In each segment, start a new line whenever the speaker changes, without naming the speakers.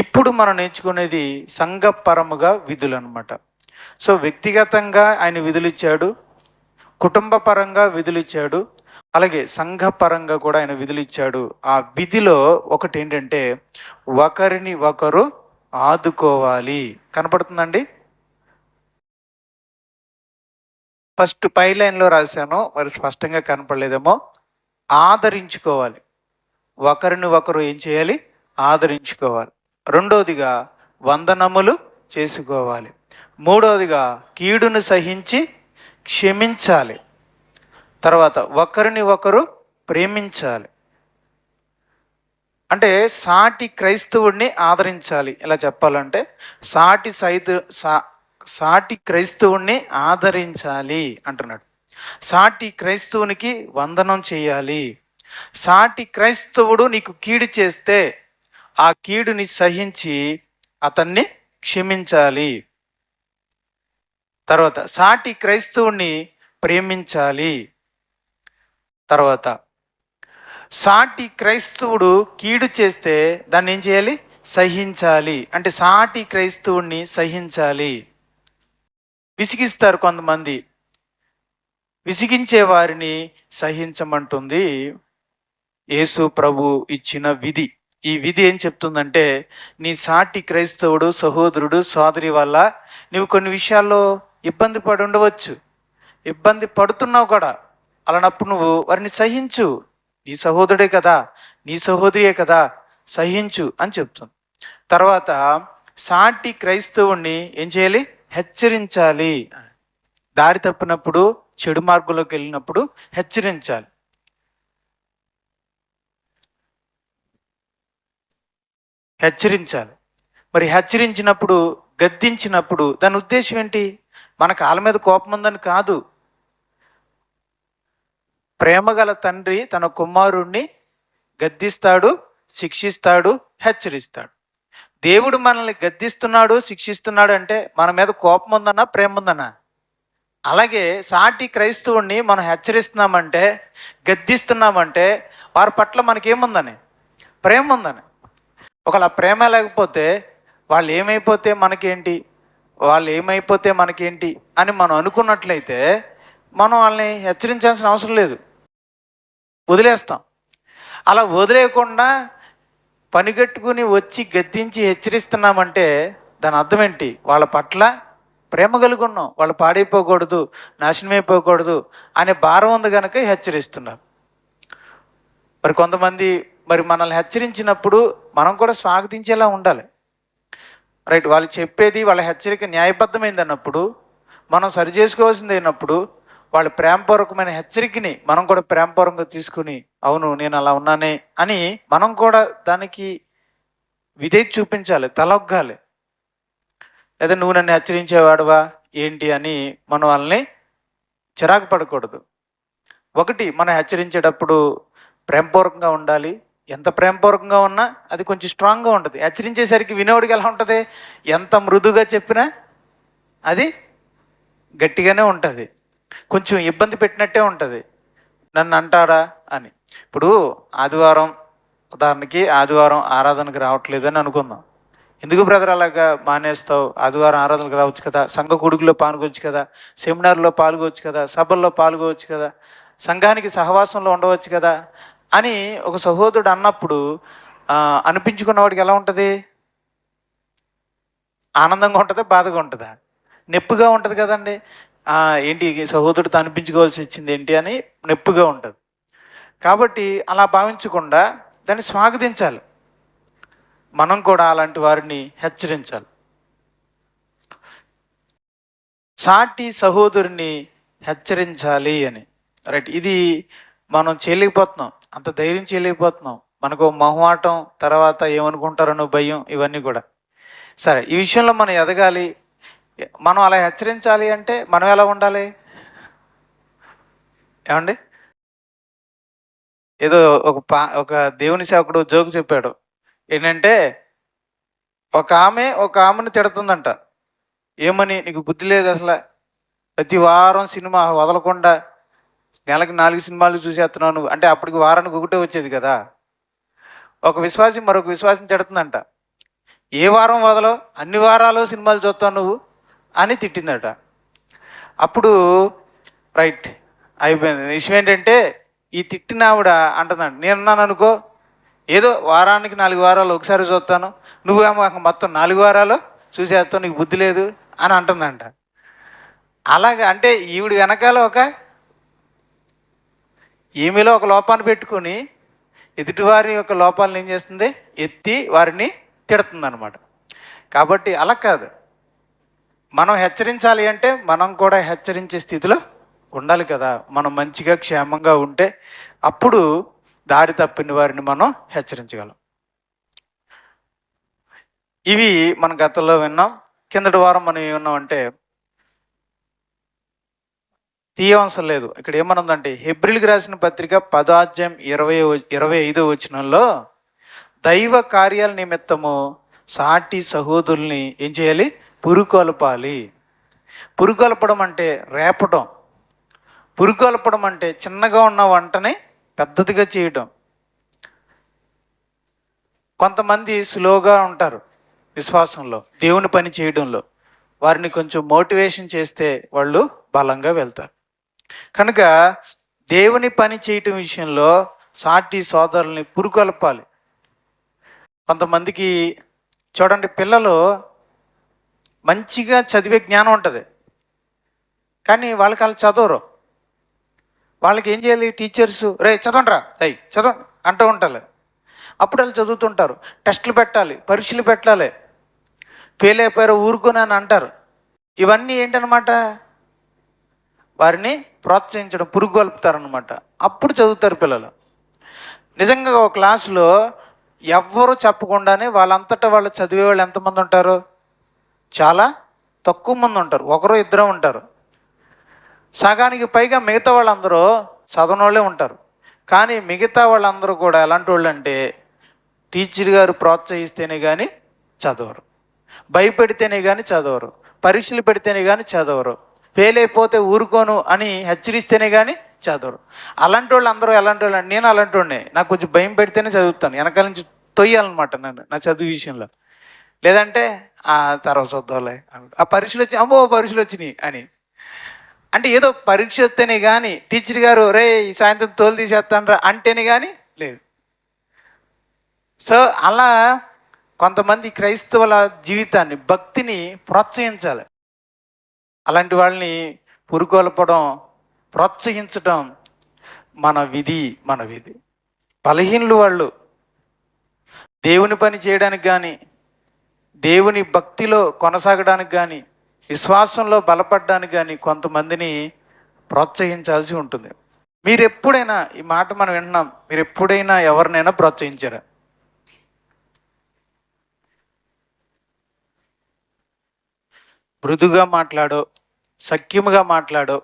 ఇప్పుడు మనం నేర్చుకునేది సంఘపరముగా విధులు అనమాట. సో వ్యక్తిగతంగా ఆయన విధులు ఇచ్చాడు, కుటుంబ పరంగా విధులు ఇచ్చాడు, అలాగే సంఘపరంగా కూడా ఆయన విధులు ఇచ్చాడు. ఆ విధిలో ఒకటి ఏంటంటే ఒకరిని ఒకరు ఆదుకోవాలి. కనపడుతుందండి? ఫస్ట్ పై లైన్లో రాశాను, మరి స్పష్టంగా కనపడలేదేమో. ఆదరించుకోవాలి. ఒకరిని ఒకరు ఏం చేయాలి? ఆదరించుకోవాలి. రెండవదిగా వందనములు చేసుకోవాలి. మూడవదిగా కీడును సహించి క్షమించాలి. తర్వాత ఒకరిని ఒకరు ప్రేమించాలి. అంటే సాటి క్రైస్తవుడిని ఆదరించాలి. ఇలా చెప్పాలంటే సాటి క్రైస్తవుడిని ఆదరించాలి అంటున్నాడు. సాటి క్రైస్తవునికి వందనం చేయాలి. సాటి క్రైస్తవుడు నీకు కీడు చేస్తే ఆ కీడుని సహించి అతన్ని క్షమించాలి. తర్వాత సాటి క్రైస్తవుని ప్రేమించాలి. తర్వాత సాటి క్రైస్తవుడు కీడు చేస్తే దాన్ని ఏం చేయాలి? సహించాలి. అంటే సాటి క్రైస్తవుడిని సహించాలి. విసిగిస్తారు కొంతమంది, విసిగించే వారిని సహించమంటుంది యేసు ప్రభు ఇచ్చిన విధి. ఈ విధి ఏం చెప్తుందంటే, నీ సాటి క్రైస్తవుడు సహోదరుడు సోదరి వల్ల నువ్వు కొన్ని విషయాల్లో ఇబ్బంది పడి ఉండవచ్చు, ఇబ్బంది పడుతున్నావు కూడా. అలానప్పుడు నువ్వు వారిని సహించు. నీ సహోదరుడే కదా, నీ సహోదరియే కదా, సహించు అని చెప్తుంది. తర్వాత సాటి క్రైస్తవుణ్ణి ఏం చేయాలి? హెచ్చరించాలి. దారి తప్పినప్పుడు, చెడు మార్గంలోకి వెళ్ళినప్పుడు హెచ్చరించాలి. మరి హెచ్చరించినప్పుడు, గద్దించినప్పుడు దాని ఉద్దేశం ఏంటి? మన కాళ్ళ మీద కోపం ఉందని కాదు. ప్రేమగల తండ్రి తన కుమారుణ్ణి గద్దిస్తాడు, శిక్షిస్తాడు, హెచ్చరిస్తాడు. దేవుడు మనల్ని గద్దిస్తున్నాడు, శిక్షిస్తున్నాడు అంటే మన మీద కోపం ఉందన్నా, ప్రేమ ఉందన్నా? అలాగే సాటి క్రైస్తవుణ్ణి మనం హెచ్చరిస్తున్నామంటే, గద్దిస్తున్నామంటే వారి పట్ల మనకేముందని? ప్రేమ ఉందని. ఒకవేళ ప్రేమ లేకపోతే వాళ్ళు ఏమైపోతే మనకేంటి అని మనం అనుకున్నట్లయితే మనం వాళ్ళని హెచ్చరించాల్సిన అవసరం లేదు, వదిలేస్తాం. అలా వదిలేయకుండా పనిగట్టుకుని వచ్చి గద్దించి హెచ్చరిస్తున్నామంటే దాని అర్థం ఏంటి? వాళ్ళ పట్ల ప్రేమ కలిగి ఉన్నాం, వాళ్ళు పాడైపోకూడదు, నాశనమైపోకూడదు అనే భారం ఉంది కనుక హెచ్చరిస్తున్నారు. మరి కొంతమంది మనల్ని హెచ్చరించినప్పుడు మనం కూడా స్వాగతించేలా ఉండాలి. రైట్, వాళ్ళు చెప్పేది, వాళ్ళ హెచ్చరిక న్యాయబద్ధమైంది అన్నప్పుడు, మనం సరి చేసుకోవాల్సింది అయినప్పుడు, వాళ్ళ ప్రేమపూర్వకమైన హెచ్చరికని మనం కూడా ప్రేమపూర్వకంగా తీసుకుని, అవును నేను అలా ఉన్నానే అని మనం కూడా దానికి విధేయత చూపించాలి, తలొగ్గాలి. లేదా నువ్వు నన్ను హెచ్చరించేవాడువా ఏంటి అని మనం వాళ్ళని చిరాకు పడకూడదు. ఒకటి, మనం హెచ్చరించేటప్పుడు ప్రేమపూర్వకంగా ఉండాలి. ఎంత ప్రేమపూర్వకంగా ఉన్నా అది కొంచెం స్ట్రాంగ్గా ఉంటుంది. హెచ్చరించేసరికి వినేవాడికి ఎలా ఉంటుంది? ఎంత మృదుగా చెప్పినా అది గట్టిగానే ఉంటుంది, కొంచెం ఇబ్బంది పెట్టినట్టే ఉంటుంది. నన్ను అంటారా అని. ఇప్పుడు ఉదాహరణకి ఆదివారం ఆరాధనకు రావట్లేదు అని అనుకుందాం. ఎందుకు బ్రదర్ అలాగా మానేస్తావు? ఆదివారం ఆరాధనకు రావచ్చు కదా, సంఘ కొడుకులో పాల్గొవచ్చు కదా, సెమినార్లో పాల్గొవచ్చు కదా, సభల్లో పాల్గొవచ్చు కదా, సంఘానికి సహవాసంలో ఉండవచ్చు కదా అని ఒక సహోదరుడు అన్నప్పుడు అనిపించుకున్నవాడికి ఎలా ఉంటుంది? ఆనందంగా ఉంటుందా, బాధగా ఉంటుందా? నొప్పిగా ఉంటుంది కదండి. ఏంటి సహోదరుడితో అనిపించుకోవాల్సి వచ్చింది ఏంటి అని నొప్పిగా ఉంటుంది. కాబట్టి అలా భావించకుండా దాన్ని స్వాగతించాలి. మనం కూడా అలాంటి వారిని హెచ్చరించాలి. సాటి సహోదరుని హెచ్చరించాలి అని. రైట్, ఇది మనం చేయలేకపోతున్నాం, అంత ధైర్యం చేయలేకపోతున్నాం. మనకు మొహమాటం, తర్వాత ఏమనుకుంటారనో భయం, ఇవన్నీ కూడా. సరే, ఈ విషయంలో మనం ఎదగాలి. మనం అలా హెచ్చరించాలి అంటే మనం ఎలా ఉండాలి? ఏమండి, ఏదో ఒక దేవుని సేవకుడు జోక్ చెప్పాడు. ఏంటంటే ఒక ఆమెను తిడుతుందంట. ఏమని? నీకు బుద్ధి లేదు అసలు, ప్రతి వారం సినిమా వదలకుండా నెలకి 4 సినిమాలు చూసేస్తున్నావు నువ్వు అంటే. అప్పటికి వారానికి ఒకటే వచ్చేది కదా. ఒక విశ్వాసి మరొక విశ్వాసిని తిడుతుందంట. ఏ వారం వదలవు, అన్ని వారాలు సినిమాలు చూస్తావు నువ్వు అని తిట్టిందట. అప్పుడు రైట్ అయిపోయింది. విషయం ఏంటంటే ఈ తిట్టిన ఆవిడ అంటుందండి, నేను అన్నాను అనుకో ఏదో వారానికి 4 వారాలు ఒకసారి చూస్తాను, నువ్వేమో మొత్తం 4 వారాలు చూసేస్తావు, నీకు బుద్ధి లేదు అని అంటుందంట. అలాగే అంటే ఈవిడ వెనకాల ఈమెలో ఒక లోపాన్ని పెట్టుకొని ఎదుటివారి యొక్క లోపాలను ఏం చేస్తుంది, ఎత్తి వారిని తిడుతుంది అనమాట. కాబట్టి అలా కాదు, మనం హెచ్చరించాలి అంటే మనం కూడా హెచ్చరించే స్థితిలో ఉండాలి కదా. మనం మంచిగా క్షేమంగా ఉంటే అప్పుడు దారి తప్పిన వారిని మనం హెచ్చరించగలం. ఇవి మన గతంలో విన్నాం. కిందటి వారం మనం ఏమన్నామంటే తీయవసరం లేదు. ఇక్కడ ఏమనుందంటే హెబ్రీయులకు రాసిన పత్రిక 10:25 వచనంలో దైవ కార్యాల నిమిత్తము సాటి సహోదరుల్ని ఏం చేయాలి, పురుకొల్పాలి. పురుకొల్పడం అంటే రేపటం. పురుకొల్పడం అంటే చిన్నగా ఉన్న వంటని పెద్దదిగా చేయటం. కొంతమంది స్లోగా ఉంటారు విశ్వాసంలో, దేవుని పని చేయడంలో. వారిని కొంచెం మోటివేషన్ చేస్తే వాళ్ళు బలంగా వెళ్తారు. కనుక దేవుని పని చేయటం విషయంలో సాటి సోదరుల్ని పురుకొల్పాలి. కొంతమందికి చూడండి, పిల్లలు మంచిగా చదివే జ్ఞానం ఉంటుంది, కానీ వాళ్ళు చదవరు. వాళ్ళకి ఏం చేయాలి, టీచర్స్ రే చదవండిరా చదవండి అంటూ ఉంటారు. అప్పుడు వాళ్ళు చదువుతుంటారు. టెస్టులు పెట్టాలి, పరీక్షలు పెట్టాలి, ఫెయిల్ అయిపోయారు ఊరుకొని అని అంటారు. ఇవన్నీ ఏంటనమాట, వారిని ప్రోత్సహించడం, పురుగొల్పుతారనమాట. అప్పుడు చదువుతారు పిల్లలు. నిజంగా ఒక క్లాసులో ఎవ్వరూ చెప్పకుండానే వాళ్ళంతటా వాళ్ళు చదివే వాళ్ళు ఎంతమంది ఉంటారు, చాలా తక్కువ మంది ఉంటారు, ఒకరో ఇద్దరు ఉంటారు. సగానికి పైగా మిగతా వాళ్ళందరూ చదవని వాళ్ళే ఉంటారు. కానీ మిగతా వాళ్ళందరూ కూడా ఎలాంటి వాళ్ళు అంటే టీచర్ గారు ప్రోత్సహిస్తేనే కానీ చదవరు, భయపెడితేనే కానీ చదవరు, పరీక్షలు పెడితేనే కానీ చదవరు, ఫెయిల్ అయిపోతే ఊరుకోను అని హెచ్చరిస్తేనే కానీ చదవరు. అలాంటి వాళ్ళు అందరూ ఎలాంటి వాళ్ళు, నేను అలాంటి వాడిని. నాకు కొంచెం భయం పెడితేనే చదువుతాను, వెనకాల నుంచి తొయ్యాలన్నమాట నన్ను నా చదువు విషయంలో. లేదంటే తర్వాత చూద్దాంలే, ఆ పరీక్షలు వచ్చి అమ్మో పరీక్షలు వచ్చినాయి అని. అంటే ఏదో పరీక్ష వస్తేనే కానీ టీచర్ గారు రే ఈ సాయంత్రం తోలు తీసేస్తాను రా అంటేనే కానీ లేదు. సో అలా కొంతమంది క్రైస్తవుల జీవితాన్ని, భక్తిని ప్రోత్సహించాలి. అలాంటి వాళ్ళని పురుకొల్పడం, ప్రోత్సహించడం మన విధి. బలహీనులు వాళ్ళు దేవుని పని చేయడానికి కానీ, దేవుని భక్తిలో కొనసాగడానికి కానీ, విశ్వాసంలో బలపడడానికి కానీ కొంతమందిని ప్రోత్సహించాల్సి ఉంటుంది. మీరు ఎప్పుడైనా, ఈ మాట మనం విన్నాం, మీరు ఎప్పుడైనా ఎవరినైనా ప్రోత్సహించారా? మృదుగా మాట్లాడో, సఖ్యముగా మాట్లాడో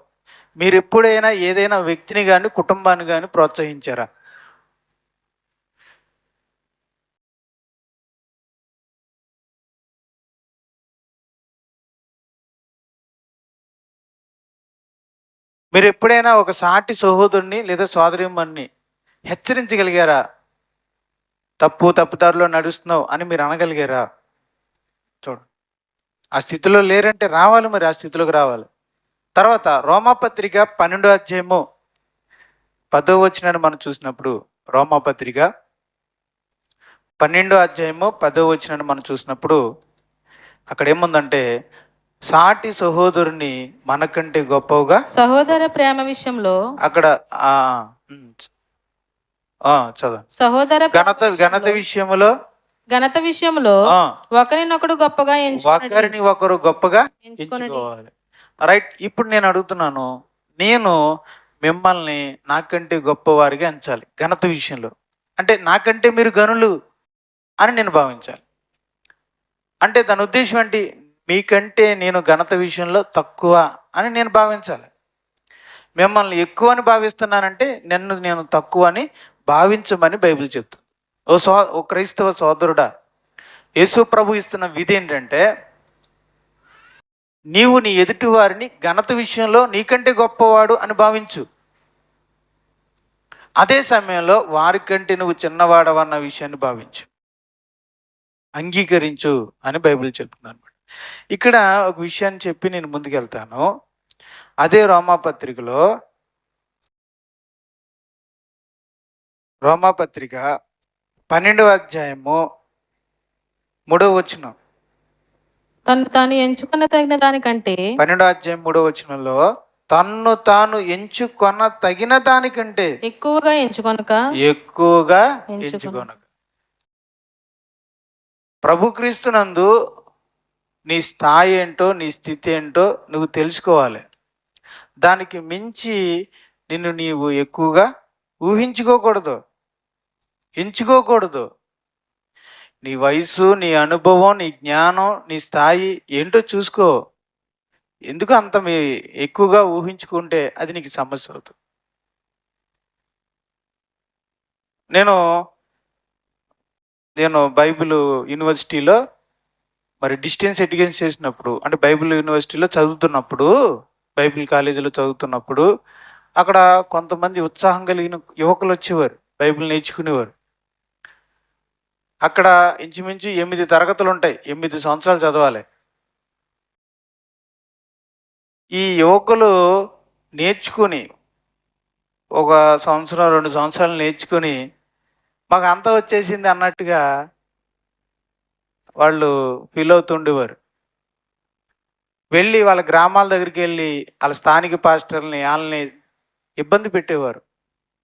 మీరు ఎప్పుడైనా ఏదైనా వ్యక్తిని కానీ కుటుంబాన్ని కానీ ప్రోత్సహించారా? మీరు ఎప్పుడైనా ఒక సాటి సహోదరుని లేదా సోదరిమణ్ణి హెచ్చరించగలిగారా? తప్పుదారిలో నడుస్తున్నావు అని మీరు అనగలిగారా? చూడు, ఆ స్థితిలో లేరంటే రావాలి, మరి ఆ స్థితిలోకి రావాలి. తర్వాత రోమాపత్రిక 12:10 మనం చూసినప్పుడు, రోమాపత్రిక 12:10 మనం చూసినప్పుడు అక్కడ ఏముందంటే సాటి సహోదరుని మనకంటే గొప్పగా
సహోదర ప్రేమ విషయంలో
అక్కడ చదువు.
సహోదర
ఘనత విషయంలో
ఒకరినొకరు గొప్పగా
ఒకరు గొప్పగా ఎంచుకోవాలి. రైట్. ఇప్పుడు నేను అడుగుతున్నాను, నేను మిమ్మల్ని నాకంటే గొప్పవారిగా ఎంచాలి ఘనత విషయంలో. అంటే నాకంటే మీరు గనులు అని నేను భావించాలి. అంటే దాని ఉద్దేశం ఏంటి, మీకంటే నేను ఘనత విషయంలో తక్కువ అని నేను భావించాలి. మిమ్మల్ని ఎక్కువ అని భావిస్తున్నానంటే నేను తక్కువ అని భావించమని బైబిల్ చెప్తుంది. ఓ క్రైస్తవ సోదరుడా, యేసు ప్రభు ఇస్తున్న విధి ఏంటంటే నీవు నీ ఎదుటి వారిని ఘనత విషయంలో నీకంటే గొప్పవాడు అని భావించు. అదే సమయంలో వారికంటే నువ్వు చిన్నవాడవన్న విషయాన్ని భావించు. అంగీకరించు అని బైబిల్ చెప్తుంది అనమాట. ఇక్కడ ఒక విషయాన్ని చెప్పి నేను ముందుకెళ్తాను. అదే రోమాపత్రిక 12వ అధ్యాయము 3వ వచనం.
తను తాను ఎంచుకున్న తగిన దానికంటే
12వ అధ్యాయం 3వ వచనంలో తన్ను తాను ఎంచుకొన తగిన దానికంటే
ఎక్కువగా
ఎంచుకొనక. ప్రభుక్రీస్తునందు నీ స్థాయి ఏంటో, నీ స్థితి ఏంటో నువ్వు తెలుసుకోవాలి. దానికి మించి నిన్ను నీవు ఎక్కువగా ఎంచుకోకూడదు. నీ వయసు, నీ అనుభవం, నీ జ్ఞానం, నీ స్థాయి ఏంటో చూసుకో. ఎందుకు అంత ఎక్కువగా ఊహించుకుంటే అది నీకు సమస్య అవుతుంది. నేను బైబిల్ యూనివర్సిటీలో మరి డిస్టెన్స్ ఎడ్యుకేషన్ చేసినప్పుడు, అంటే బైబిల్ యూనివర్సిటీలో చదువుతున్నప్పుడు, బైబిల్ కాలేజీలో చదువుతున్నప్పుడు అక్కడ కొంతమంది ఉత్సాహం కలిగిన యువకులు వచ్చేవారు, బైబిల్ నేర్చుకునేవారు. అక్కడ ఇంచుమించు 8 తరగతులు ఉంటాయి, 8 సంవత్సరాలు చదవాలి. ఈ యువకులు నేర్చుకుని ఒక సంవత్సరం 2 సంవత్సరాలు నేర్చుకుని మాకు అంతా వచ్చేసింది అన్నట్టుగా వాళ్ళు ఫీల్ అవుతుండేవారు. వెళ్ళి వాళ్ళ గ్రామాల దగ్గరికి వెళ్ళి వాళ్ళ స్థానిక పాస్టర్ని వాళ్ళని ఇబ్బంది పెట్టేవారు.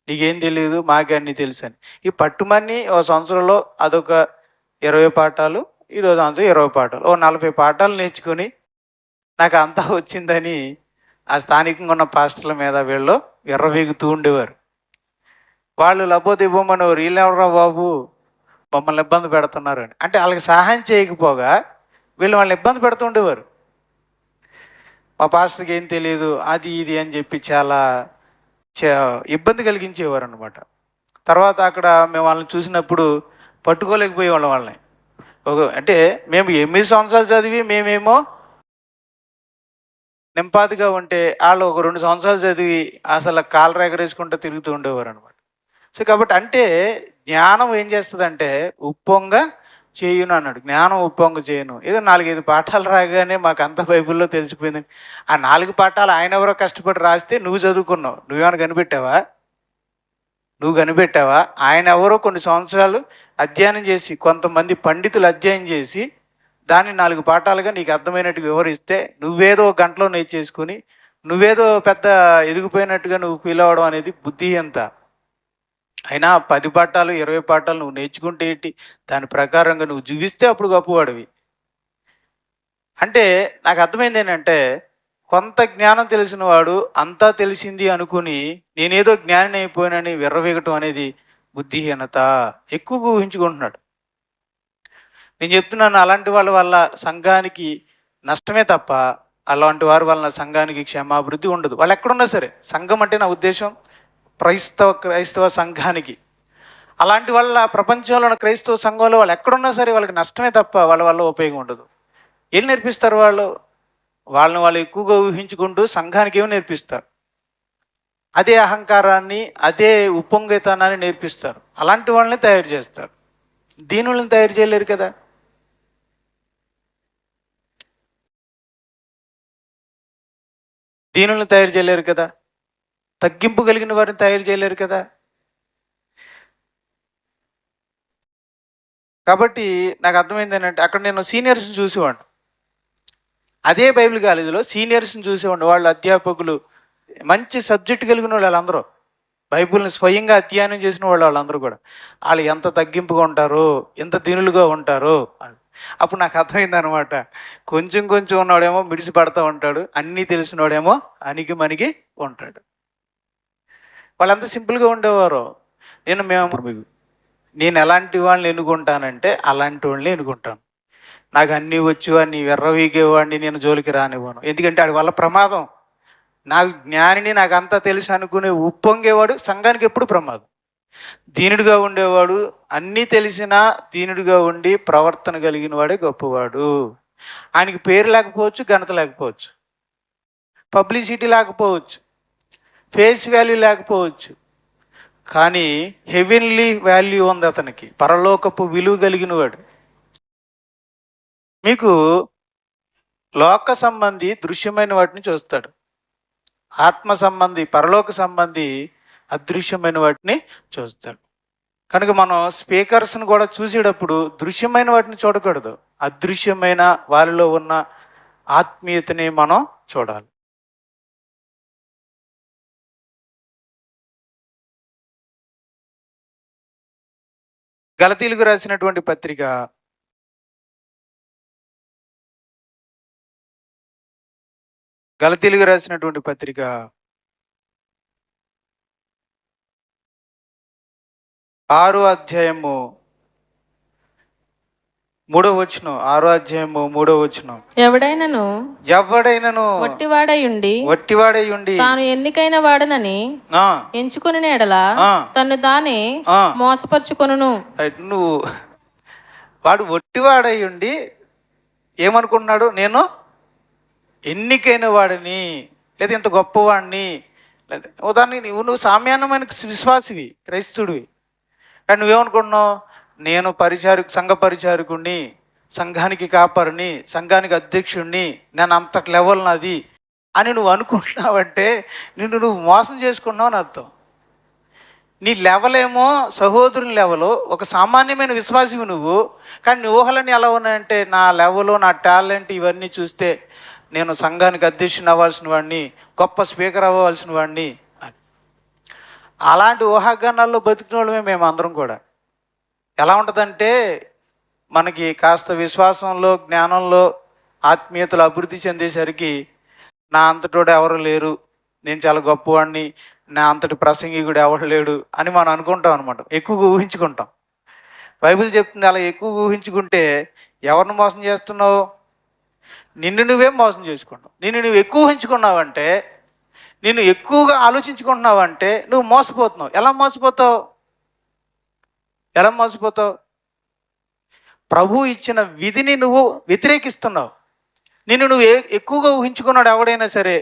నీకేం తెలియదు, మాకే అన్నీ తెలుసు అని. ఈ పట్టుమని ఓ సంవత్సరంలో అదొక 20 పాఠాలు, ఈరోజు సంవత్సరం 20 పాఠాలు, ఓ 40 పాఠాలు నేర్చుకొని నాకు అంతా వచ్చిందని ఆ స్థానికంగా ఉన్న పాస్టర్ల మీద వీళ్ళు ఎర్రవీగుతూ ఉండేవారు. వాళ్ళు లబ్బోది ఇవ్వమనేవారు. వీళ్ళు ఎవరా బాబు మమ్మల్ని ఇబ్బంది పెడుతున్నారు అని. అంటే వాళ్ళకి సహాయం చేయకపోగా వీళ్ళు వాళ్ళని ఇబ్బంది పెడుతుండేవారు. మా పాస్టర్కి ఏం తెలియదు, అది ఇది అని చెప్పి చాలా ఇబ్బంది కలిగించేవారు అనమాట. తర్వాత అక్కడ మేము వాళ్ళని చూసినప్పుడు పట్టుకోలేకపోయేవాళ్ళం వాళ్ళని. అంటే మేము 8 సంవత్సరాలు చదివి మేమేమో నింపాదిగా ఉంటే వాళ్ళు ఒక 2 సంవత్సరాలు చదివి అసలు కాలు ఎగరేసుకుంటూ తిరుగుతూ ఉండేవారు అనమాట. సో కాబట్టి అంటే జ్ఞానం ఏం చేస్తుందంటే ఉప్పొంగ చేయును అన్నాడు. జ్ఞానం ఉప్పొంగ చేయను. ఏదో 4-5 పాఠాలు రాగానే మాకు అంత బైబిల్లో తెలిసిపోయింది. ఆ 4 పాఠాలు ఆయన ఎవరో కష్టపడి రాస్తే నువ్వు చదువుకున్నావు. నువ్వేమైనా కనిపెట్టావా? ఆయన ఎవరో కొన్ని సంవత్సరాలు అధ్యయనం చేసి, కొంతమంది పండితులు అధ్యయనం చేసి దాన్ని 4 పాఠాలుగా నీకు అర్థమైనట్టుగా వివరిస్తే నువ్వేదో గంటలో నేర్చేసుకుని నువ్వేదో పెద్ద ఎదిగిపోయినట్టుగా నువ్వు ఫీల్ అవ్వడం అనేది బుద్ధి ఎంత. అయినా 10 పాఠాలు 20 పాఠాలు నువ్వు నేర్చుకుంటే ఏంటి, దాని ప్రకారంగా నువ్వు జీవిస్తే అప్పుడు గొప్పవాడివి. అంటే నాకు అర్థమైంది ఏంటంటే, కొంత జ్ఞానం తెలిసిన వాడు అంతా తెలిసింది అనుకుని నేనేదో జ్ఞాని అయిపోయినని విర్రవీగటం అనేది బుద్ధిహీనత. ఎక్కువగా ఊహించుకుంటున్నాడు. నేను చెప్తున్నాను, అలాంటి వాళ్ళ వల్ల సంఘానికి నష్టమే తప్ప అలాంటి వారి వలన సంఘానికి క్షేమాభివృద్ధి ఉండదు. వాళ్ళు ఎక్కడున్నా సరే, సంఘం అంటే నా ఉద్దేశం క్రైస్తవ సంఘానికి. అలాంటి వాళ్ళ ప్రపంచంలో ఉన్న క్రైస్తవ సంఘంలో వాళ్ళు ఎక్కడున్నా సరే వాళ్ళకి నష్టమే తప్ప వాళ్ళ వల్ల ఉపయోగం ఉండదు. ఏం నేర్పిస్తారు వాళ్ళు ఎక్కువగా ఊహించుకుంటూ సంఘానికి ఏమి నేర్పిస్తారు? అదే అహంకారాన్ని, అదే ఉప్పొంగితనాన్ని నేర్పిస్తారు. అలాంటి వాళ్ళని తయారు చేస్తారు. దీనులను తయారు చేయలేరు కదా. తగ్గింపు కలిగిన వారిని తయారు చేయలేరు కదా. కాబట్టి నాకు అర్థమైంది ఏంటంటే, అక్కడ నేను సీనియర్స్ని చూసేవాడిని. అదే బైబిల్ కాలేజీలో సీనియర్స్ని చూసేవాడిని. వాళ్ళు అధ్యాపకులు, మంచి సబ్జెక్ట్ కలిగిన వాళ్ళందరూ, బైబిల్ని స్వయంగా అధ్యయనం చేసిన వాళ్ళందరూ కూడా వాళ్ళు ఎంత తగ్గింపుగా ఉంటారో, ఎంత దీనులుగా ఉంటారో. అప్పుడు నాకు అర్థమైంది అనమాట. కొంచెం ఉన్నవాడేమో మిడిసి పడతా ఉంటాడు, అన్నీ తెలిసినవాడేమో అణిగి ఉంటాడు. వాళ్ళంతా సింపుల్గా ఉండేవారు. నేను ఎలాంటి వాళ్ళని ఎన్నుకుంటానంటే అలాంటి వాళ్ళని ఎన్నుకుంటాను. నాకు అన్నీ వచ్చు అని వెర్రవీగేవాడిని నేను జోలికి రానివ్వను. ఎందుకంటే వాడి వల్ల ప్రమాదం. నాకు జ్ఞానిని, నాకు అంతా తెలిసి అనుకునే ఉప్పొంగేవాడు సంఘానికి ఎప్పుడు ప్రమాదం. దీనుడిగా ఉండేవాడు, అన్నీ తెలిసినా దీనుడిగా ఉండి ప్రవర్తన కలిగిన వాడే గొప్పవాడు. ఆయనకి పేరు లేకపోవచ్చు, ఘనత లేకపోవచ్చు, పబ్లిసిటీ లేకపోవచ్చు, ఫేస్ వాల్యూ లేకపోవచ్చు, కానీ హెవెన్లీ వాల్యూ ఉంది అతనికి. పరలోకపు విలువ కలిగిన వాడు. మీకు లోక సంబంధి దృశ్యమైన వాటిని చూస్తాడు, ఆత్మ సంబంధి పరలోక సంబంధి అదృశ్యమైన వాటిని చూస్తాడు. కనుక మనం స్పీకర్స్ని కూడా చూసేటప్పుడు దృశ్యమైన వాటిని చూడకూడదు, అదృశ్యమైన వారిలో ఉన్న ఆత్మీయతని మనం చూడాలి. గలతీయులకు రాసినటువంటి పత్రిక 6వ అధ్యాయము 3వ వచనం. 6వ అధ్యాయము 3వ వచనం.
ఎవడైనను వట్టివాడై ఉండి తాను ఎన్నికైన వాడనని ఎంచుకుని ఎడల తను తానే మోసపరుచుకొనును.
నువ్వు వాడు వట్టివాడై ఉండి ఏమనుకుంటున్నాడు, నేను ఎన్నికైన వాడిని, లేదా ఇంత గొప్పవాడిని, లేదా ఉదాహరణకి నువ్వు సామాన్యమైన విశ్వాసివి, క్రైస్తవుడివి, కానీ నువ్వేమనుకుంటున్నావు, నేను సంఘ పరిచారకుడిని, సంఘానికి కాపరిని, సంఘానికి అధ్యక్షుడిని, నేను అంతటి లెవెల్ నాది అని నువ్వు అనుకుంటున్నావంటే నువ్వు మోసం చేసుకున్నావు అని అర్థం. నీ లెవెలేమో సహోదరుని లెవెలు, ఒక సామాన్యమైన విశ్వాసివి నువ్వు, కానీ నీ ఊహలన్నీ ఎలా ఉన్నాయంటే నా లెవెలు, నా టాలెంట్ ఇవన్నీ చూస్తే నేను సంఘానికి అధ్యక్షుని అవ్వాల్సిన వాడిని, గొప్ప స్పీకర్ అవ్వాల్సిన వాడిని అని. అలాంటి ఊహాగానాల్లో బతికిన వాళ్ళమే మేము అందరం కూడా. ఎలా ఉంటుందంటే మనకి కాస్త విశ్వాసంలో, జ్ఞానంలో, ఆత్మీయతలు అభివృద్ధి చెందేసరికి నా అంతటోడు ఎవరు లేరు, నేను చాలా గొప్పవాడిని, నా అంతటి ప్రసంగికుడు ఎవరు లేడు అని మనం అనుకుంటాం అనమాట, ఎక్కువగా ఊహించుకుంటాం. బైబిల్ చెప్తుంది అలా ఎక్కువగా ఊహించుకుంటే ఎవరిని మోసం చేస్తున్నావు, నిన్ను నువ్వే మోసం చేసుకున్నావు. నిన్ను నువ్వు ఎక్కువ ఊహించుకున్నావంటే, నిన్ను ఎక్కువగా ఆలోచించుకుంటున్నావంటే నువ్వు మోసపోతున్నావు. ఎలా మోసపోతావు? ప్రభు ఇచ్చిన విధిని నువ్వు వ్యతిరేకిస్తున్నావు. నిన్ను నువ్వు ఎక్కువగా ఊహించుకున్నాడు ఎవడైనా సరే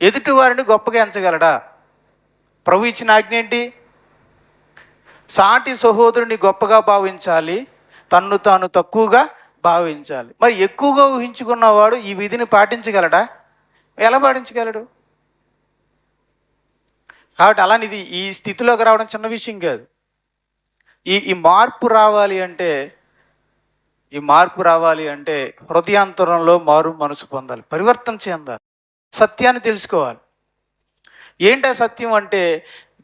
ఎదుటి వారిని గొప్పగా ఎంచగలడా? ప్రభు ఇచ్చిన ఆజ్ఞ ఏంటి? సాటి సహోదరుని గొప్పగా భావించాలి, తన్ను తాను తక్కువగా భావించాలి. మరి ఎక్కువగా ఊహించుకున్నవాడు ఈ విధిని పాటించగలడా? ఎలా పాటించగలడు? కాబట్టి అలానిది ఈ స్థితిలోకి రావడం చిన్న విషయం కాదు. ఈ మార్పు రావాలి అంటే హృదయాంతరంలో మారు మనసు పొందాలి, పరివర్తన చెందాలి, సత్యాన్ని తెలుసుకోవాలి. ఏంటి ఆ సత్యం అంటే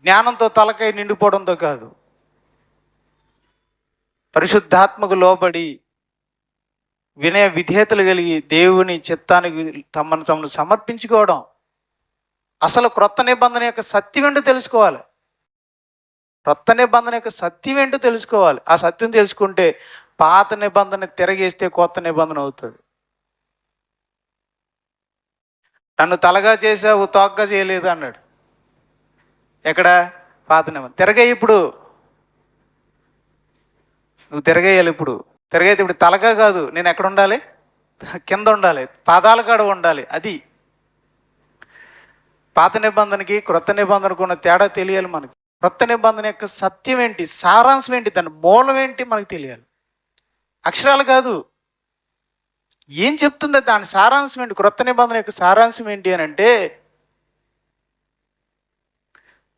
జ్ఞానంతో తలకాయ నిండిపోవడంతో కాదు, పరిశుద్ధాత్మకు లోబడి వినయ విధేయతలు కలిగి దేవుని చిత్తానికి తమను సమర్పించుకోవడం. అసలు క్రొత్త నిబంధన యొక్క సత్యం ఏంటో తెలుసుకోవాలి. ఆ సత్యం తెలుసుకుంటే పాత నిబంధన తిరగేస్తే కొత్త నిబంధన అవుతుంది. నన్ను తలగా చేసావు, తోగ్గా చేయలేదు అన్నాడు. ఎక్కడ? పాత నిబంధన. తిరగాయి ఇప్పుడు, నువ్వు తిరగేయాలి. తిరగైతే ఇప్పుడు తలగా కాదు, నేను ఎక్కడ ఉండాలి? కింద ఉండాలి, పాదాల కాడ ఉండాలి. అది పాత నిబంధనకి క్రొత్త నిబంధనకు ఉన్న తేడా తెలియాలి మనకి. క్రొత్త నిబంధన యొక్క సత్యం ఏంటి, సారాంశం ఏంటి, దాని మూలం ఏంటి మనకు తెలియాలి. అక్షరాలు కాదు, ఏం చెప్తుందో దాని సారాంశం ఏంటి. క్రొత్త నిబంధన యొక్క సారాంశం ఏంటి అని అంటే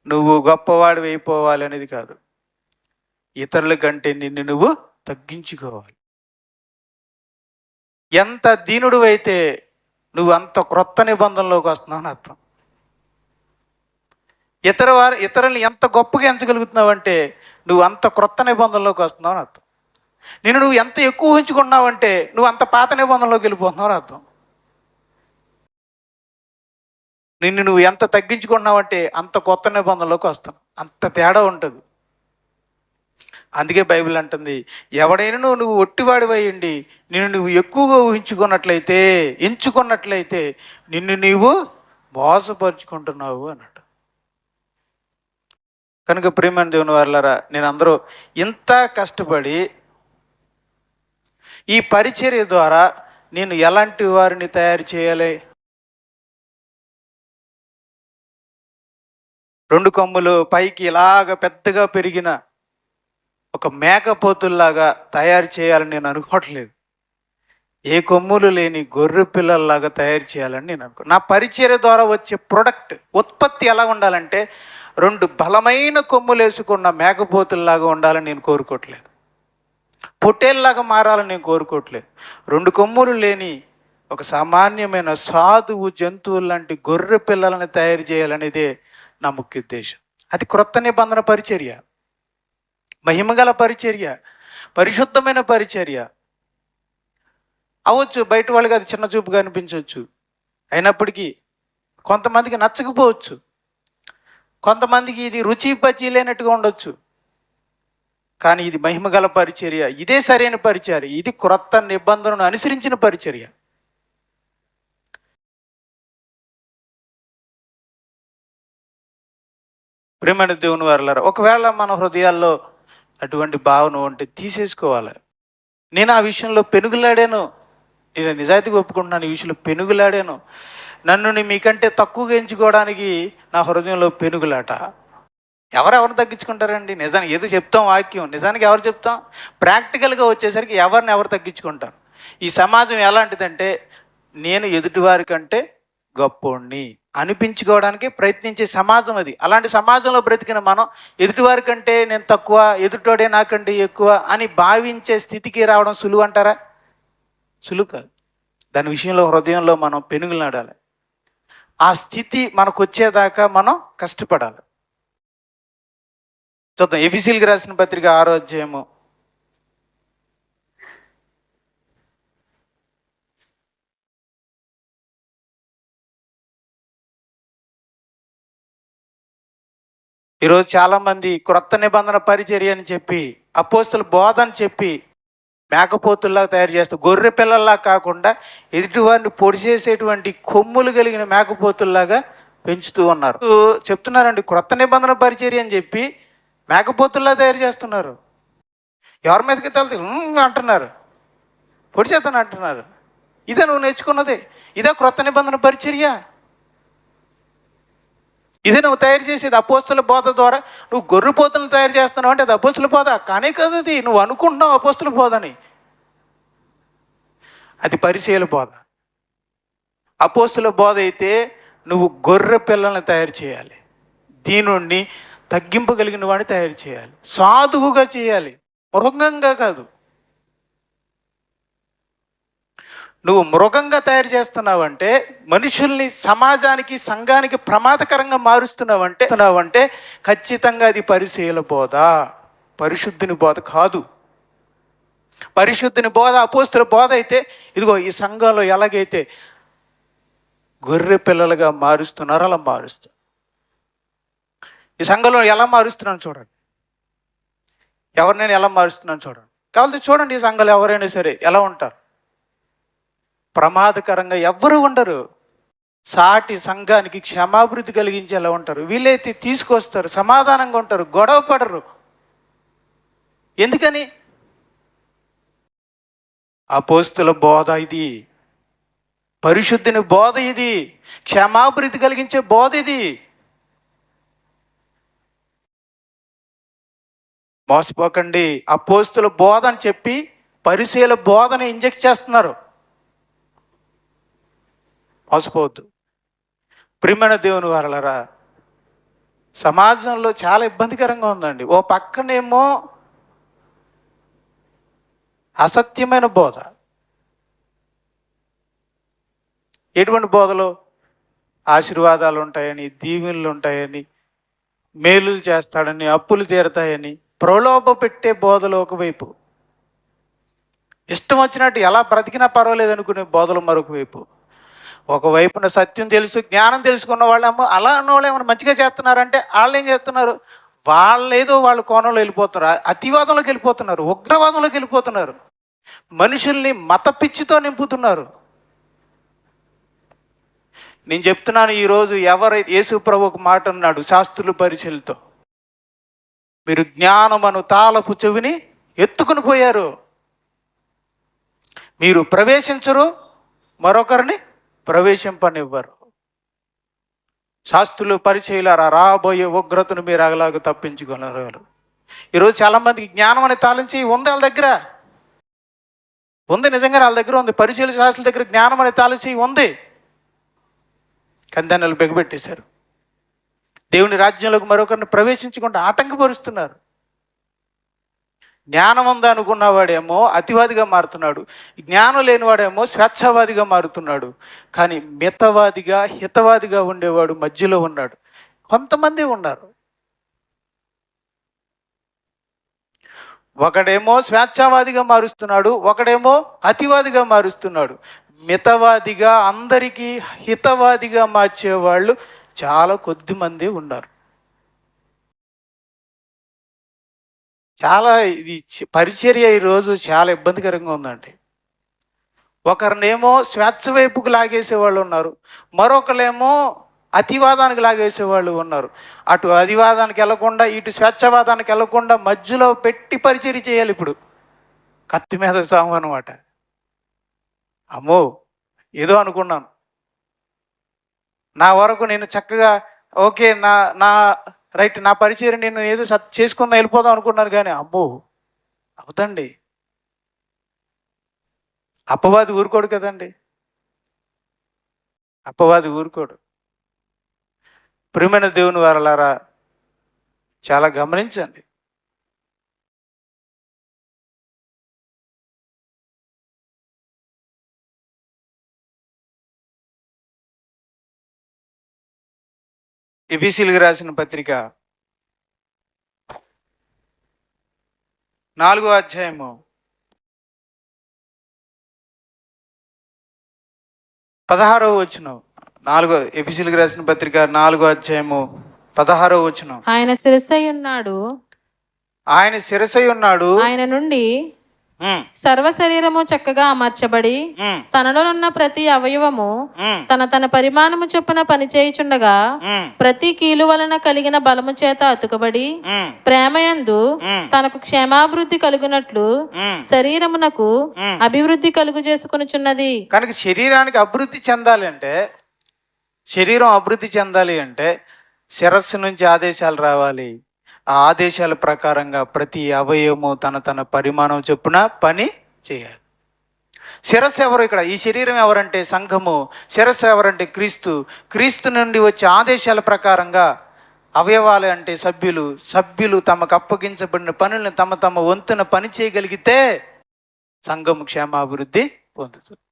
నువ్వు గొప్పవాడు అయిపోవాలి అనేది కాదు, ఇతరుల కంటే నిన్ను నువ్వు తగ్గించుకోవాలి. ఎంత దీనుడు అయితే నువ్వు అంత క్రొత్త నిబంధనలోకి వస్తున్నావు అని అర్థం. ఇతరుల్ని ఎంత గొప్పగా ఎంచగలుగుతున్నావు అంటే నువ్వు అంత క్రొత్త నిబంధనలోకి వస్తున్నావు అని అర్థం. నువ్వు ఎంత ఎక్కువ ఊహించుకున్నావంటే నువ్వు అంత పాత నిబంధనలోకి వెళ్ళిపోతున్నావు అని అర్థం. నువ్వు ఎంత తగ్గించుకున్నావంటే అంత కొత్త నిబంధనలోకి వస్తావు. అంత తేడా ఉంటుంది. అందుకే బైబిల్ అంటుంది, ఎవడైనా నువ్వు ఒట్టివాడివయ్యండి నిన్ను నువ్వు ఎక్కువగా ఎంచుకున్నట్లయితే నిన్ను నీవు మోసపరుచుకుంటున్నావు అన్నట్టు. కనుక ప్రియమైన దేవుని వారలారా, నేను అందరూ ఇంత కష్టపడి ఈ పరిచర్య ద్వారా నేను ఎలాంటి వారిని తయారు చేయాలి? 2 కొమ్ములు పైకి ఇలాగ పెద్దగా పెరిగిన ఒక మేకపోతుల్లాగా తయారు చేయాలని నేను అనుకోవట్లేదు. ఏ కొమ్ములు లేని గొర్రె పిల్లల్లాగా తయారు చేయాలని నేను నా పరిచర్య ద్వారా వచ్చే ప్రొడక్ట్ ఉత్పత్తి ఎలా ఉండాలంటే 2 బలమైన కొమ్ములు వేసుకున్న మేకపోతుల్లాగా ఉండాలని నేను కోరుకోవట్లేదు. పొట్టేల్లాగా మారాలని నేను కోరుకోవట్లేదు. 2 కొమ్ములు లేని ఒక సామాన్యమైన సాధువు జంతువులు లాంటి గొర్రె పిల్లలని తయారు చేయాలనేదే నా ముఖ్య ఉద్దేశం. అది క్రొత్త నిబంధన పరిచర్య, మహిమగల పరిచర్య, పరిశుద్ధమైన పరిచర్య అవ్వచ్చు. బయట వాళ్ళకి అది చిన్న చూపుగా అనిపించవచ్చు. అయినప్పటికీ కొంతమందికి నచ్చకపోవచ్చు, కొంతమందికి ఇది రుచి పచ్చి లేనట్టుగా ఉండొచ్చు. కానీ ఇది మహిమగల పరిచర్య, ఇదే సరైన పరిచర్య, ఇది క్రొత్త నిబంధనను అనుసరించిన పరిచర్య. ప్రియమైన దేవుని వారలారా, ఒకవేళ మన హృదయాల్లో అటువంటి భావన ఉంటే తీసేసుకోవాలి. నేను ఆ విషయంలో పెనుగులాడాను, నేను నిజాయితీగా ఒప్పుకుంటున్నాను, ఈ విషయంలో పెనుగులాడాను. నన్ను మీకంటే తక్కువగా ఎంచుకోవడానికి నా హృదయంలో పెనుగులాట. ఎవరెవరిని తగ్గించుకుంటారండి? నిజానికి ఏదో చెప్తాం వాక్యం, నిజానికి ఎవరు చెప్తాం? ప్రాక్టికల్గా వచ్చేసరికి ఎవరు తగ్గించుకుంటారు? ఈ సమాజం ఎలాంటిదంటే నేను ఎదుటివారి కంటే గొప్పోణ్ణి అనిపించుకోవడానికి ప్రయత్నించే సమాజం అది. అలాంటి సమాజంలో బ్రతికిన మనం ఎదుటివారి కంటే నేను తక్కువ, ఎదుటోడే నాకంటే ఎక్కువ అని భావించే స్థితికి రావడం సులువు అంటారా? సులువు కాదు. దాని విషయంలో హృదయంలో మనం పెనుగులాడాలి. ఆ స్థితి మనకు వచ్చేదాకా మనం కష్టపడాలి. చూద్దాం, ఎఫెసీయులకు రాసిన పత్రిక 6వ అధ్యాయము. ఈరోజు చాలామంది క్రొత్త నిబంధన పరిచర్య అని చెప్పి, అపోస్తుల బోధ అని చెప్పి మేకపోతుల్లా తయారు చేస్తారు. గొర్రె పిల్లల్లా కాకుండా ఎదుటివారిని పొడి చేసేటువంటి కొమ్ములు కలిగిన మేకపోతుల్లాగా పెంచుతూ ఉన్నారు. చెప్తున్నారండి, క్రొత్త నిబంధన పరిచర్య అని చెప్పి మేకపోతుల్లా తయారు చేస్తున్నారు. ఎవరి మీదకి తలతే అంటున్నారు, పొడి చేస్తాను అంటున్నారు. ఇదే నువ్వు నేర్చుకున్నదే? ఇదే క్రొత్త నిబంధన పరిచర్య? ఇదే నువ్వు తయారు చేసేది? అపోస్తుల బోధ ద్వారా నువ్వు గొర్రెపోతులను తయారు చేస్తున్నావు అంటే అది అపోస్తుల బోధ కానే కాదు. అది నువ్వు అనుకుంటున్నావు అపోస్తుల బోధని, అది పరిచర్యల బోధ. అపోస్తుల బోధ అయితే నువ్వు గొర్రె పిల్లల్ని తయారు చేయాలి, దీనుణ్ణి తగ్గింపగలిగిన వాడిని తయారు చేయాలి, సాధువుగా చేయాలి, మృగంగా కాదు. నువ్వు మృగంగా తయారు చేస్తున్నావంటే, మనుషుల్ని సమాజానికి సంఘానికి ప్రమాదకరంగా మారుస్తున్నావంటే ఖచ్చితంగా అది పరిచర్యల బోధ, పరిశుద్ధుని బోధ కాదు. పరిశుద్ధుని బోధ అపోస్తుల బోధ అయితే ఇదిగో ఈ సంఘంలో ఎలాగైతే గొర్రె పిల్లలుగా మారుస్తున్నారో అలా మారుస్తారు. ఈ సంఘంలో ఎలా మారుస్తున్నాను చూడండి, ఎవరినైనా ఎలా మారుస్తున్నాను చూడండి. కాబట్టి చూడండి, ఈ సంఘంలో ఎవరైనా సరే ఎలా ఉంటారు? ప్రమాదకరంగా ఎవ్వరు ఉండరు. సాటి సంఘానికి క్షమాభివృద్ధి కలిగించేలా ఉంటారు. వీళ్ళైతే తీసుకొస్తారు, సమాధానంగా ఉంటారు, గొడవ పడరు. ఎందుకని? అపోస్తుల బోధ ఇది, పరిశుద్ధిని బోధ ఇది, క్షమాభివృద్ధి కలిగించే బోధ ఇది. మోసపోకండి. అపోస్తుల బోధ అని చెప్పి పరిచర్యల బోధని ఇంజెక్ట్ చేస్తున్నారు. మోసపోవద్దు. ప్రియమైన దేవుని వారలారా, సమాజంలో చాలా ఇబ్బందికరంగా ఉందండి. ఓ పక్కనేమో అసత్యమైన బోధ. ఎటువంటి బోధలో? ఆశీర్వాదాలు ఉంటాయని, దీవెనలు ఉంటాయని, మేలులు చేస్తాడని, అప్పులు తీరతాయని ప్రలోభ పెట్టే బోధలు ఒకవైపు, ఇష్టం వచ్చినట్టు ఎలా బ్రతికినా పర్వాలేదు అనుకునే బోధలు మరొక వైపు. ఒకవైపున సత్యం తెలుసు, జ్ఞానం తెలుసుకున్న వాళ్ళేమో అలా అన్న వాళ్ళు ఏమైనా మంచిగా చేస్తున్నారంటే వాళ్ళు ఏం చేస్తున్నారు? వాళ్ళేదో వాళ్ళ కోణంలో వెళ్ళిపోతున్నారు, అతివాదంలోకి వెళ్ళిపోతున్నారు, ఉగ్రవాదంలోకి వెళ్ళిపోతున్నారు, మనుషుల్ని మత పిచ్చితో నింపుతున్నారు. నేను చెప్తున్నాను, ఈరోజు ఎవరైతే యేసు ప్రభు ఒక మాట అన్నాడు శాస్త్రుల పరిచర్యలతో, మీరు జ్ఞానమను తాళపు చెవిని ఎత్తుకుని పోయారు, మీరు ప్రవేశించరు, మరొకరిని ప్రవేశింపనివ్వరు. శాస్త్రులు పరిచయులారా, రాబోయే ఉగ్రతను మీరు అలాగ తప్పించుకోగలరు. ఈరోజు చాలామందికి జ్ఞానం అనే తాళం చేయి ఉంది వాళ్ళ దగ్గర. ఉంది, నిజంగా వాళ్ళ దగ్గర ఉంది. పరిశీలన శాస్త్రుల దగ్గర జ్ఞానం అనే తాళం ఉంది, కానీ దాన్ని వాళ్ళు బిగబెట్టేశారు. దేవుని రాజ్యంలోకి మరొకరిని ప్రవేశించకుండా ఆటంకపరుస్తున్నారు. జ్ఞానం ఉందా అనుకున్నవాడేమో అతివాదిగా మారుతున్నాడు, జ్ఞానం లేనివాడేమో స్వేచ్ఛావాదిగా మారుతున్నాడు. కానీ మితవాదిగా హితవాదిగా ఉండేవాడు మధ్యలో ఉన్నాడు. కొంతమంది ఉన్నారు. ఒకడేమో స్వేచ్ఛావాదిగా మారుస్తున్నాడు, ఒకడేమో అతివాదిగా మారుస్తున్నాడు. మితవాదిగా అందరికీ హితవాదిగా మార్చేవాళ్ళు చాలా కొద్ది మంది ఉన్నారు. చాలా ఇది పరిచర్య ఈరోజు చాలా ఇబ్బందికరంగా ఉందండి. ఒకరినేమో స్వేచ్ఛ వైపుకు లాగేసే వాళ్ళు ఉన్నారు, మరొకరేమో అతివాదానికి లాగేసేవాళ్ళు ఉన్నారు. అటు అతివాదానికి వెళ్ళకుండా ఇటు స్వేచ్ఛవాదానికి వెళ్ళకుండా మధ్యలో పెట్టి పరిచర్య చేయాలి. ఇప్పుడు కత్తి మీద సాము అనమాట. అమ్మో, ఏదో అనుకున్నాను, నా వరకు నేను చక్కగా ఓకే, నా నా రైట్, నా పరిచర్య నేను ఏదో చేసుకుందాం వెళ్ళిపోదాం అనుకున్నాను. కానీ అమ్మో అవుతండి, అపవాది ఊరుకోడు కదండి, అపవాది ఊరుకోడు. ప్రియమైన దేవుని వారలారా, చాలా గమనించండి. ఎఫెసీయులకు రాసిన పత్రిక 4వ అధ్యాయము 16వ వచనం. ఎఫెసీయులకు రాసిన పత్రిక 4వ అధ్యాయము 16వ వచనం.
ఆయన శిరస్సై ఉన్నాడు,
ఆయన శిరస్సై ఉన్నాడు,
ఆయన నుండి సర్వ శరీరము చక్కగా అమర్చబడి తనలోనున్న ప్రతి అవయవము తన తన పరిమాణము చొప్పున పనిచేయుచుండగా ప్రతి కీలు వలన కలిగిన బలము చేత అతుకబడి ప్రేమయందు తనకు క్షేమాభివృద్ధి కలుగునట్లు శరీరమునకు అభివృద్ధి కలుగు చేసుకొనుచున్నది.
కనుక శరీరానికి అభివృద్ధి చెందాలి అంటే, శరీరం అభివృద్ధి చెందాలి అంటే శిరస్సు నుంచి ఆదేశాలు రావాలి. ఆ ఆదేశాల ప్రకారంగా ప్రతి అవయవము తన తన పరిమాణం చొప్పున పని చేయాలి. శిరస్సు ఎవరు? ఇక్కడ ఈ శరీరం ఎవరంటే సంఘము. శిరస్సు ఎవరంటే క్రీస్తు. క్రీస్తు నుండి వచ్చే ఆదేశాల ప్రకారంగా అవయవాలు అంటే సభ్యులు తమకు అప్పగించబడిన పనులను తమ తమ వంతున పని చేయగలిగితే సంఘము క్షేమాభివృద్ధి పొందుతుంది.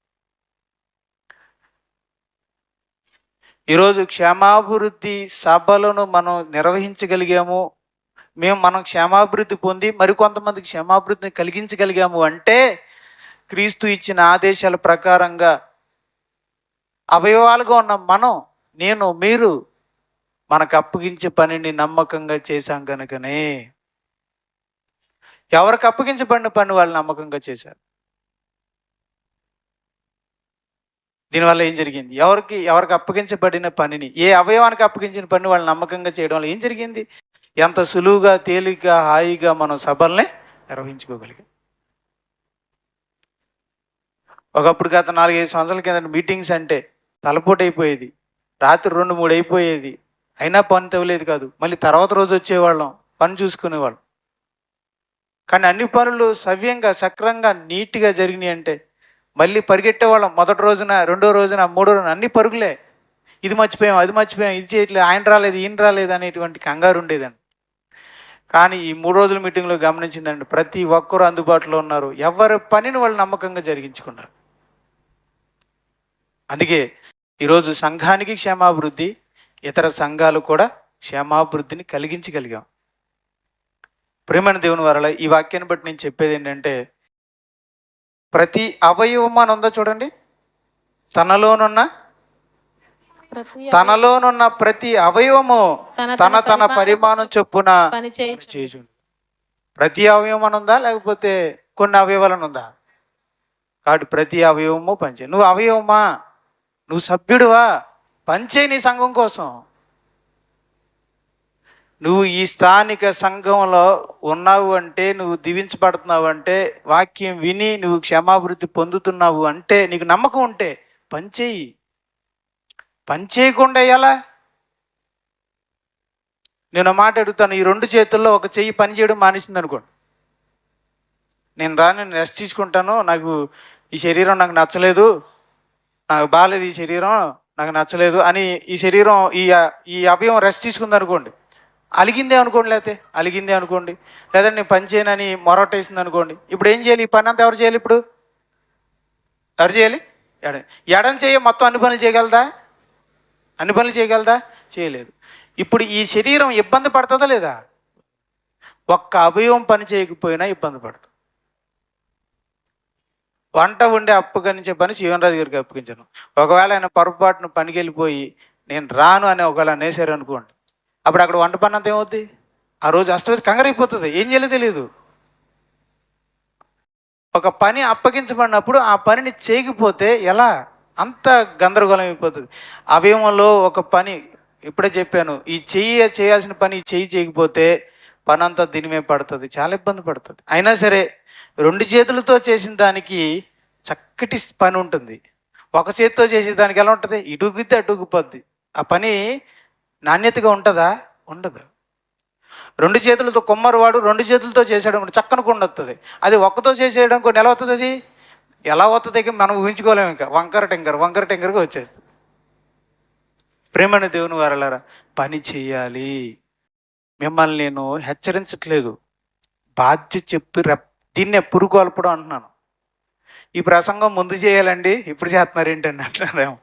ఈరోజు క్షేమాభివృద్ధి సభలను మనం నిర్వహించగలిగాము, మనం క్షేమాభివృద్ధి పొంది మరికొంతమందికి క్షేమాభివృద్ధిని కలిగించగలిగాము అంటే క్రీస్తు ఇచ్చిన ఆదేశాల ప్రకారంగా అవయవాలుగా ఉన్న మీరు మనకు అప్పగించే పనిని నమ్మకంగా చేశాం కనుకనే. ఎవరికి అప్పగించబడిన పని వాళ్ళు నమ్మకంగా చేశారు. దీనివల్ల ఏం జరిగింది? ఎవరికి అప్పగించబడిన పనిని, ఏ అవయవానికి అప్పగించిన పని వాళ్ళు నమ్మకంగా చేయడం వల్ల ఏం జరిగింది? ఎంత సులువుగా, తేలిగ్గా, హాయిగా మనం సభల్ని నిర్వహించుకోగలిగాం. ఒకప్పుడు గత 4-5 సంవత్సరాల కింద మీటింగ్స్ అంటే తలపోటు అయిపోయేది, రాత్రి 2-3 అయిపోయేది, అయినా పని తవ్వలేదు కాదు. మళ్ళీ తర్వాత రోజు వచ్చేవాళ్ళం, పని చూసుకునేవాళ్ళం. కానీ అన్ని పనులు సవ్యంగా, సక్రంగా, నీట్గా జరిగినాయి అంటే మళ్ళీ పరిగెట్టేవాళ్ళం. మొదటి రోజున, రెండో రోజున, మూడో రోజున అన్ని పరుగులే. ఇది మర్చిపోయాం, అది మర్చిపోయాం, ఇది చేయట్లేదు, ఆయన రాలేదు, ఈయన రాలేదు అనేటువంటి కంగారు ఉండేదండి. కానీ ఈ 3 రోజుల మీటింగ్లో గమనించిందండి, ప్రతి ఒక్కరూ అందుబాటులో ఉన్నారు, ఎవరి పనిని వాళ్ళు నమ్మకంగా జరిగించుకున్నారు. అందుకే ఈరోజు సంఘానికి క్షేమాభివృద్ధి, ఇతర సంఘాలు కూడా క్షేమాభివృద్ధిని కలిగించగలిగాం. ప్రియమైన దేవుని వారలా, ఈ వాక్యాన్ని బట్టి నేను చెప్పేది ఏంటంటే, ప్రతి అవయవం అని ఉందా చూడండి, తనలోనున్న ప్రతి అవయవము తన తన పరిమాణం చొప్పున పనిచేయు. ప్రతి అవయవం అని ఉందా, లేకపోతే కొన్ని అవయవాలను ఉందా? కాబట్టి ప్రతి అవయవము పనిచేయి. నువ్వు అవయవమా? నువ్వు సభ్యుడువా? పనిచేయి నీ సంఘం కోసం. నువ్వు ఈ స్థానిక సంఘంలో ఉన్నావు అంటే, నువ్వు దీవించబడుతున్నావు అంటే, వాక్యం విని నువ్వు క్షేమాభివృద్ధి పొందుతున్నావు అంటే, నీకు నమ్మకం ఉంటే పనిచేయి. పని చేయకుండా ఎలా? నేను మాట అడుగుతాను, ఈ 2 చేతుల్లో ఒక చెయ్యి పని చేయడం మానేసింది అనుకోండి, నేను రాను, నేను రెస్ట్ తీసుకుంటాను, నాకు ఈ శరీరం నాకు నచ్చలేదు, నాకు బాగాలేదు ఈ శరీరం, నాకు నచ్చలేదు అని ఈ శరీరం ఈ అవయవం రెస్ట్ తీసుకుంది అనుకోండి, అలిగిందే అనుకోండి, లేకపోతే అలిగిందే అనుకోండి, లేదా నేను పని చేయనని మొరటేసింది అనుకోండి, ఇప్పుడు ఏం చేయాలి? ఈ పని అంతా ఎవరు చేయాలి? ఇప్పుడు ఎవరు చేయాలి? ఎడం చేయ మొత్తం అన్ని పనులు చేయగలదా? అన్ని పనులు చేయగలదా? చేయలేదు. ఇప్పుడు ఈ శరీరం ఇబ్బంది పడుతుందా లేదా? ఒక్క అవయవం పని చేయకపోయినా ఇబ్బంది పడుతుంది. వంట ఉండే అప్పగించే పని జీవనరాజు గారికి అప్పగించాను. ఒకవేళ ఆయన పొరపాటున పనికి వెళ్ళిపోయి నేను రాను అని ఒకవేళ అనేసారు అనుకోండి, అప్పుడు అక్కడ వంట పని అంతా ఏమవుద్ది? ఆ రోజు అష్టవేసి కంగారైపోతుంది, ఏం చేయాలో తెలియదు. ఒక పని అప్పగించబడినప్పుడు ఆ పనిని చేయకపోతే ఎలా? అంత గందరగోళం అయిపోతుంది. అవయవంలో ఒక పని, ఇప్పుడే చెప్పాను, ఈ చేయాల్సిన పని చెయ్యి చేయకపోతే పని అంతా దీనిమే పడుతుంది, చాలా ఇబ్బంది పడుతుంది. అయినా సరే 2 చేతులతో చేసిన దానికి చక్కటి పని ఉంటుంది. ఒక చేతితో చేసేదానికి ఎలా ఉంటుంది? ఇటుగుద్ది అటుగుపోద్ది. ఆ పని నాణ్యతగా ఉంటుందా? ఉండదు. 2 చేతులతో కొమ్మరి వాడు 2 చేతులతో చేసేయడం కూడా చక్కన కొండ వస్తుంది. అది ఒక్కతో చేసేయడం కొన్ని ఎలా అవుతుంది? అది ఎలా అవుతుంది మనం ఊహించుకోలేము. ఇంకా వంకర టెంకర్గా వచ్చేస్తుంది. ప్రేమని దేవుని వారలారా, పని చేయాలి. మిమ్మల్ని నేను హెచ్చరించట్లేదు, బాధ్యత చెప్పి దీన్నే పురుకొల్పడం అంటున్నాను. ఈ ప్రసంగం ముందు చేయాలండి, ఇప్పుడు చేస్తున్నారు ఏంటండి అంటున్నారేమో.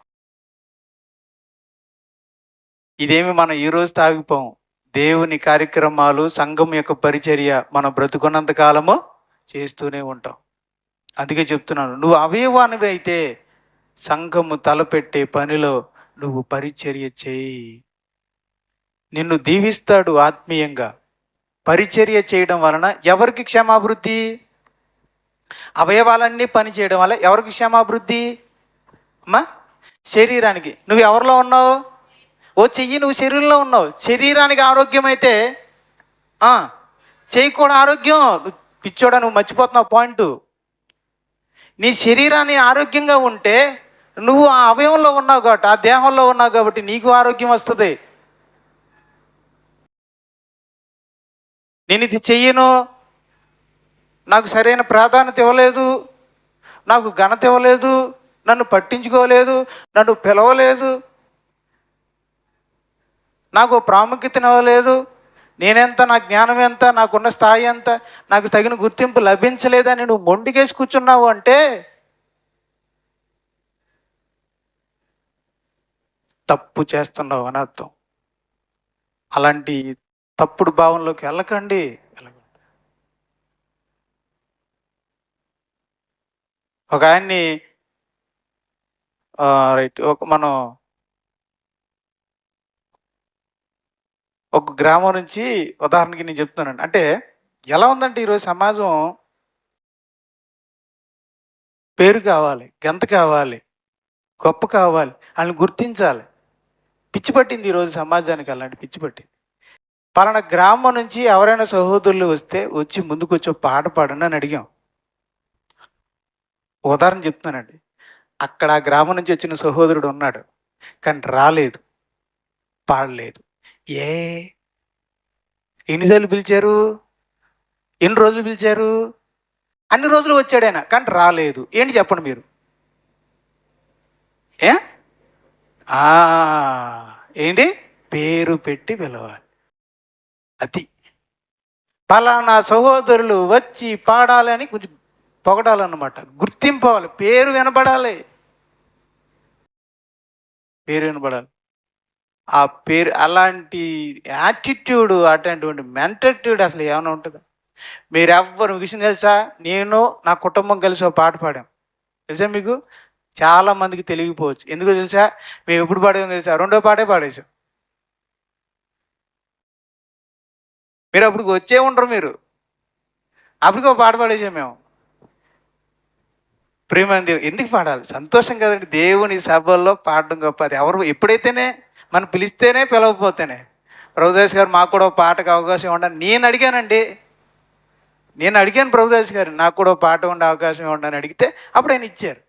ఇదేమి మనం ఈరోజు తాగిపోం. దేవుని కార్యక్రమాలు, సంఘం యొక్క పరిచర్య మనం బ్రతుకున్నంత కాలము చేస్తూనే ఉంటాం. అందుకే చెప్తున్నాను, నువ్వు అవయవానివి అయితే సంఘము తలపెట్టే పనిలో నువ్వు పరిచర్య చేయి. నిన్ను దీవిస్తాడు ఆత్మీయంగా. పరిచర్య చేయడం వలన ఎవరికి క్షేమాభివృద్ధి? అవయవాలన్నీ పని చేయడం వల్ల ఎవరికి క్షేమాభివృద్ధి? అమ్మా, శరీరానికి. నువ్వు ఎవరిలో ఉన్నావు? ఓ చెయ్యి, నువ్వు శరీరంలో ఉన్నావు. శరీరానికి ఆరోగ్యం అయితే చెయ్యి కూడా ఆరోగ్యం. నువ్వు పిచ్చోడా, నువ్వు మర్చిపోతున్నావు పాయింట్. నీ శరీరాన్ని ఆరోగ్యంగా ఉంటే నువ్వు ఆ అవయవంలో ఉన్నావు కాబట్టి, ఆ దేహంలో ఉన్నావు కాబట్టి నీకు ఆరోగ్యం వస్తుంది. నేను ఇది చెయ్యను, నాకు సరైన ప్రాధాన్యత ఇవ్వలేదు, నాకు ఘనత ఇవ్వలేదు, నన్ను పట్టించుకోలేదు, నన్ను పిలవలేదు, నాకు ప్రాముఖ్యతను ఇవ్వలేదు, నేనెంత, నా జ్ఞానం ఎంత, నాకున్న స్థాయి ఎంత, నాకు తగిన గుర్తింపు లభించలేదని నువ్వు మొండికేసి కూర్చున్నావు అంటే తప్పు చేస్తున్నావు అని అర్థం. అలాంటి తప్పుడు భావంలోకి వెళ్ళకండి. ఒక ఆయన్ని మనం ఒక గ్రామం నుంచి ఉదాహరణకి నేను చెప్తున్నానండి. అంటే ఎలా ఉందంటే ఈరోజు సమాజం పేరు కావాలి, గంత కావాలి, గొప్ప కావాలి, వాళ్ళని గుర్తించాలి. పిచ్చి పట్టింది ఈరోజు సమాజానికి, అలాంటి పిచ్చి పట్టింది. పలానా గ్రామం నుంచి ఎవరైనా సహోదరులు వచ్చి ముందుకు వచ్చి పాట పాడండి అని అడిగాం. ఉదాహరణ చెప్తున్నానండి. అక్కడ ఆ గ్రామం నుంచి వచ్చిన సహోదరుడు ఉన్నాడు, కానీ రాలేదు, పాడలేదు. ఎన్నిసార్లు పిలిచారు? ఎన్ని రోజులు పిలిచారు? అన్ని రోజులు వచ్చాడు ఆయన, కానీ రాలేదు. ఏంటి చెప్పండి మీరు? ఏంటి? పేరు పెట్టి పిలవాలి. అది పలానా సహోదరులు వచ్చి పాడాలని కొంచెం పొగడాలన్నమాట, గుర్తింపవాలి, పేరు వినబడాలి, పేరు వినబడాలి. ఆ పేరు, అలాంటి యాటిట్యూడ్, అటువంటి మెంటాలిటీ అసలు ఏమైనా ఉంటుందా? మీరు ఎవ్వరు విషయం తెలుసా? నేను నా కుటుంబం కలిసి ఒక పాట పాడాం, తెలుసా మీకు? చాలామందికి తెలియకపోవచ్చు. ఎందుకో తెలుసా? మేము ఎప్పుడు పాడామో తెలుసా? 2వ పాటే పాడేసాం. మీరు అప్పటికి వచ్చే ఉండరు, మీరు అప్పటికి ఒక పాట పాడేసాం మేము. ప్రేమని దేవుడు ఎందుకు పాడాలి? సంతోషం కదండి. దేవుని సభల్లో పాడడం గొప్ప. అది ఎవరు ఎప్పుడైతేనే మనం పిలిస్తేనే, పిలవకపోతేనే. ప్రభుదాస్ గారు మాకు కూడా పాటకు అవకాశం ఇవ్వండి నేను అడిగానండి. నేను అడిగాను ప్రభుదాస్ గారు, నాకు కూడా పాట ఉండే అవకాశం ఇవ్వండి అని అడిగితే అప్పుడు ఆయన ఇచ్చారు.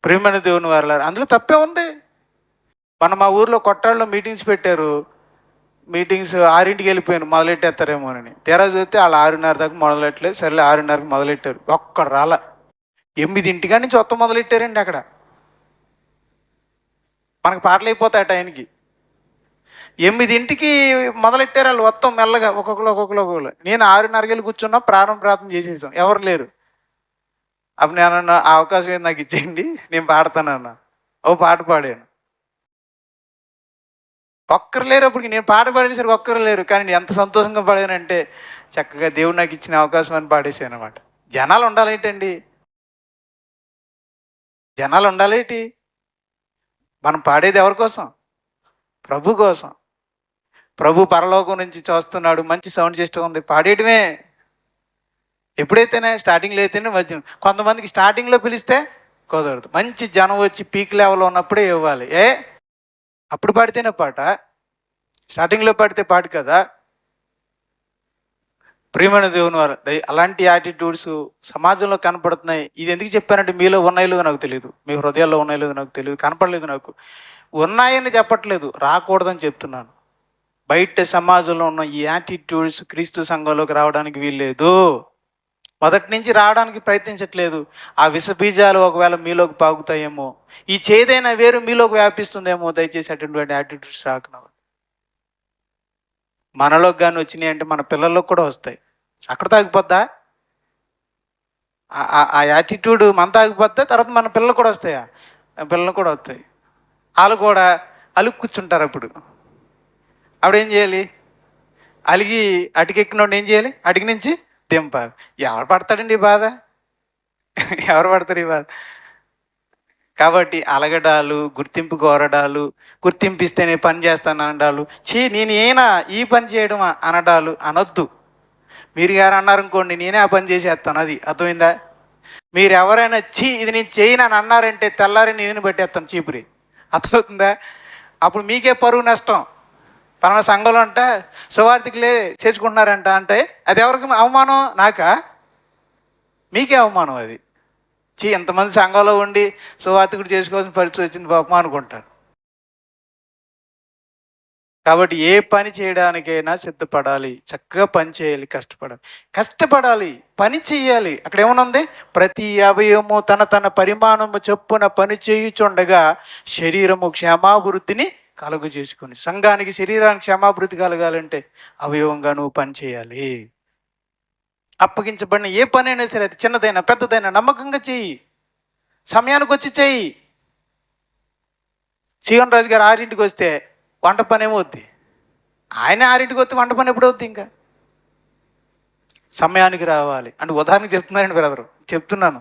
ప్రేమని దేవుని వారలారా, అందులో తప్పే ఉంది. మన మా ఊర్లో కొట్టాళ్ళలో మీటింగ్స్ పెట్టారు. మీటింగ్స్ 6ంటికి వెళ్ళిపోయాను, మొదలెట్టేస్తారేమోనని. తీరా చూస్తే వాళ్ళు 6:30 దాకా మొదలెట్టలేదు. సర్లే 6:30కి మొదలెట్టారు. ఒక్కడు రాల. 8 నుంచి మొత్తం మొదలెట్టారండి అక్కడ. మనకు పాటలు అయిపోతాయి ఆ టైంకి. 8ంటికి మొదలెట్టారు వాళ్ళు మొత్తం మెల్లగా ఒక్కొక్కరు. నేను 6:30కి వెళ్ళి కూర్చున్నా, ప్రారంభ ప్రార్థన చేసేసాం. ఎవరు లేరు. అప్పుడు నేను అన్నా, ఆ అవకాశం ఏది నాకు ఇచ్చేయండి, నేను పాడతానన్నా. ఓ పాట పాడాను. ఒక్కరు లేరు అప్పటికి. నేను పాట పాడేసరికి ఒక్కరు లేరు. కానీ నేను ఎంత సంతోషంగా పాడానంటే, చక్కగా దేవుడు నాకు ఇచ్చిన అవకాశం అని పాడేసాను అనమాట. జనాలు ఉండాలేంటండి? జనాలు ఉండాలేంటి? మనం పాడేది ఎవరి కోసం? ప్రభు కోసం. ప్రభు పరలోకం నుంచి చూస్తున్నాడు, మంచి సౌండ్ సిస్టమ్ ఉంది, పాడేయడమే. ఎప్పుడైతేనే స్టార్టింగ్లో అయితేనే మధ్య. కొంతమందికి స్టార్టింగ్లో పిలిస్తే కుదరదు. మంచి జనం వచ్చి పీక్ లెవెల్లో ఉన్నప్పుడే ఇవ్వాలి. అప్పుడు పాడితేనే పాట, స్టార్టింగ్లో పాడితే పాడు కదా. ప్రియమైన దేవుని వారు, అలాంటి యాటిట్యూడ్స్ సమాజంలో కనపడుతున్నాయి. ఇది ఎందుకు చెప్పానంటే, మీలో ఉన్నాయో లేదో నాకు తెలియదు, మీ హృదయాల్లో ఉన్నాయో లేదో నాకు తెలియదు, కనపడలేదు నాకు. ఉన్నాయని చెప్పట్లేదు, రాకూడదని చెప్తున్నాను. బయట సమాజంలో ఉన్న ఈ యాటిట్యూడ్స్ క్రీస్తు సంఘంలోకి రావడానికి వీల్లేదు. మొదటి నుంచి రావడానికి ప్రయత్నించట్లేదు. ఆ విషబీజాలు ఒకవేళ మీలోకి పాకుతాయేమో, ఈ చేదైన వేరు మీలోకి వ్యాపిస్తుందేమో. దయచేసి అటువంటి యాటిట్యూడ్స్ రాకున్నావు. మనలోకి కానీ వచ్చినాయి అంటే మన పిల్లల్లోకి కూడా వస్తాయి. అక్కడ తాగిపోద్దా? ఆ యాటిట్యూడ్ మన తాగిపోద్దా? తర్వాత మన పిల్లలు కూడా వస్తాయా? పిల్లలు కూడా వస్తాయి. వాళ్ళు కూడా అలుగు కూర్చుంటారు. అప్పుడు ఏం చేయాలి? అలిగి అటుకెక్కినోడు ఏం చేయాలి? అటుకి నుంచి దింపాలి. ఎవరు పడతాడండి ఈ బాధ? ఎవరు పడతారు ఈ బాధ? కాబట్టి అలగడాలు, గుర్తింపు కోరడాలు, గుర్తింపు ఇస్తేనే పని చేస్తాను అనడాలు, నేను ఏనా ఈ పని చేయడమా అనడాలు అనొద్దు. మీరు గారు అన్నారనుకోండి, నేనే ఆ పని చేసేస్తాను, అది అర్థమైందా? మీరు ఎవరైనా ఇది నేను చేయను అని అన్నారంటే తెల్లారి నేను పెట్టేస్తాను చీపురి, అర్థమవుతుందా? అప్పుడు మీకే పరువు నష్టం. పలానా సంఘంలో అంటే సువార్థికులే చేసుకుంటున్నారంట అంటే అది ఎవరికి అవమానం? నాకా? మీకే అవమానం అది. ఎంతమంది సంఘంలో ఉండి సువార్థికుడు చేసుకోవాల్సిన పరిస్థితి వచ్చింది పాపం అనుకుంటారు. కాబట్టి ఏ పని చేయడానికైనా సిద్ధపడాలి, చక్కగా పని చేయాలి, కష్టపడాలి, పని చేయాలి. అక్కడ ఏమనుంది? ప్రతి అవయవము తన తన పరిమాణము చొప్పున పని చేయుచుండగా శరీరము క్షేమాభివృద్ధిని కలుగు చేసుకుని. సంఘానికి, శరీరానికి క్షేమాభివృద్ధి కలగాలంటే అవయవంగా నువ్వు పని చేయాలి. అప్పగించబడిన ఏ పని అయినా సరే, అది చిన్నదైనా పెద్దదైనా నమ్మకంగా చెయ్యి, సమయానికి వచ్చి చెయ్యి. సీఎం రాజు గారు 6ంటికి వస్తే వంట పని ఏమవుద్ది? ఆయన 6ంటికి వస్తే వంట పని ఎప్పుడవుద్ది? ఇంకా సమయానికి రావాలి. అంటే ఉదాహరణకు చెప్తున్నానండి బ్రదరు, చెప్తున్నాను.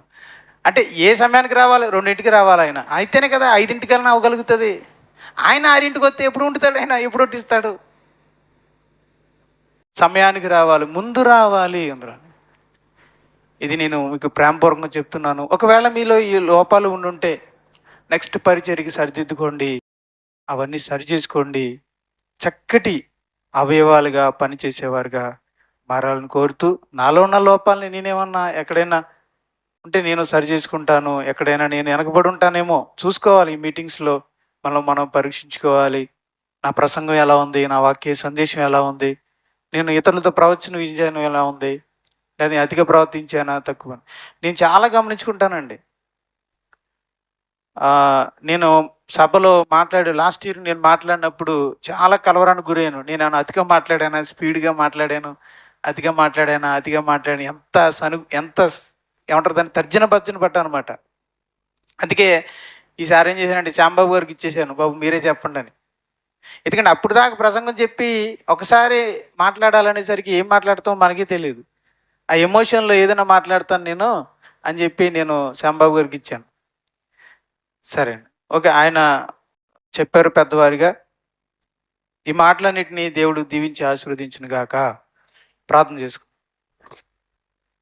అంటే ఏ సమయానికి రావాలి? 2ంటికి రావాలి. ఆయన అయితేనే కదా 5ంటికల్లా అవ్వగలుగుతుంది. ఆయన 6ంటికి వస్తే ఎప్పుడు ఉంటుతాడు? ఆయన ఎప్పుడు వడ్డిస్తాడు? సమయానికి రావాలి, ముందు రావాలి అందరూ. ఇది నేను మీకు ప్రేమపూర్వకంగా చెప్తున్నాను. ఒకవేళ మీలో ఈ లోపాలు ఉండుంటే నెక్స్ట్ పరిచర్యకి సరిదిద్దుకోండి, అవన్నీ సరి చేసుకోండి. చక్కటి అవయవాలుగా పనిచేసేవారుగా మారాలని కోరుతూ, నాలో ఉన్న లోపాలని నేనేమన్నా ఎక్కడైనా ఉంటే నేను సరి చేసుకుంటాను. ఎక్కడైనా నేను వెనకబడి ఉంటానేమో చూసుకోవాలి. ఈ మీటింగ్స్లో మనం పరీక్షించుకోవాలి. నా ప్రసంగం ఎలా ఉంది? నా వాక్య సందేశం ఎలా ఉంది? నేను ఇతరులతో ప్రవచన విజయం ఎలా ఉంది? లేదా అతిగా ప్రవర్తించానా, తక్కువ? నేను చాలా గమనించుకుంటానండి. నేను సభలో లాస్ట్ ఇయర్ నేను మాట్లాడినప్పుడు చాలా కలవరానికి గురయ్యాను. నేను అతిగా మాట్లాడానా, స్పీడ్గా మాట్లాడాను, అతిగా మాట్లాడాను, ఎంత ఏమంటారు దాన్ని, తర్జన భర్జన పడ్డాను అనమాట. అందుకే ఈసారి ఏం చేశానంటే శ్యాంబాబు గారికి ఇచ్చేసాను, బాబు మీరే చెప్పండి అని. ఎందుకంటే అప్పుడు దాకా ప్రసంగం చెప్పి ఒకసారి మాట్లాడాలనేసరికి ఏం మాట్లాడతామో మనకే తెలియదు. ఆ ఎమోషన్లో ఏదైనా మాట్లాడతాను నేను అని చెప్పి నేను శ్యాంబాబు గారికి ఇచ్చాను. సరే అండి, ఓకే. ఆయన చెప్పారు పెద్దవారిగా. ఈ మాటలన్నిటినీ దేవుడు దీవించి ఆశీర్వదించును గాక. ప్రార్థన చేసుకో.